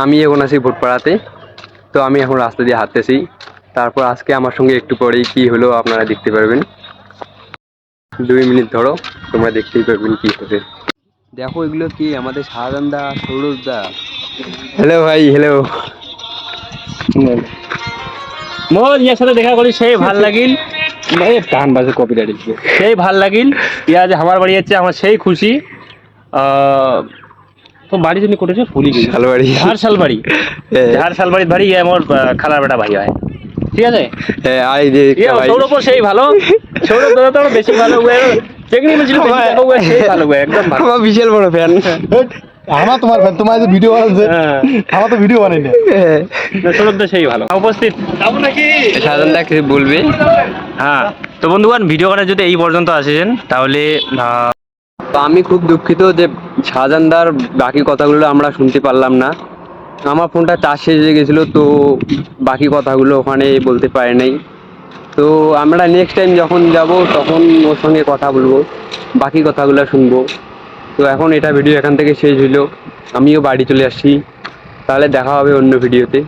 আমি এখন আছি ভোটপাড়াতে। তো আমি এখন রাস্তা দিয়ে হাঁটতেছি। তারপর আজকে আমার সঙ্গে একটু পরেই কি হলো আপনারা দেখতে পারবেন। 2 মিনিট ধরো, তোমরা দেখতেই পারবেন কি হবে। দেখো এগুলো কি, আমাদের শাহজাহান দা, সৌরভ দা। হ্যালো ভাই, হ্যালো। মোর ইয়ার সাথে দেখা করি সেই ভাল লাগিল, টান বাজে কপিরাইট। সেই ভাল লাগিল। ইয়া যে আমার বাড়ি যাচ্ছে, আমার সেই খুশি। তো বাড়ি জন্য করেছে ভুলি গেছি, শালবাড়ি। ঝাড় শালবাড়ি, ঝাড় শালবাড়ির বাড়ি। ইয়ে আমার খালার বেটা ভাই হয়, ঠিক আছে। আই যে ইয়ে সৌরভ সেই ভালো, সৌরভ দাদা তো বেশি ভালো। চেকনি মিছিল সেই ভালো, একদম ভালো। আমার বিশাল বড় ফ্যান। আমার তোমার ফ্যান, তোমার যে ভিডিও বানাচ্ছে আমার তো ভিডিও বানাই না। সৌরভ দা সেই ভালো উপস্থিত নাকি শাহজাহান দা কিছু বলবে? হ্যাঁ, তো বন্ধুগণ ভিডিও করার যদি এই পর্যন্ত আসেছেন তাহলে তো আমি খুব দুঃখিত যে শাহজাহানদার বাকি কথাগুলো আমরা শুনতে পারলাম না। আমার ফোনটা চার্জ শেষ হয়ে গেছিলো, তো বাকি কথাগুলো ওখানে বলতে পারি নাই। তো আমরা নেক্সট টাইম যখন যাব তখন ওর সঙ্গে কথা বলবো, বাকি কথাগুলো শুনবো। তো এখন এটা ভিডিও এখান থেকে শেষ হইলো, আমিও বাড়ি চলে আসছি। তাহলে দেখা হবে অন্য ভিডিওতে।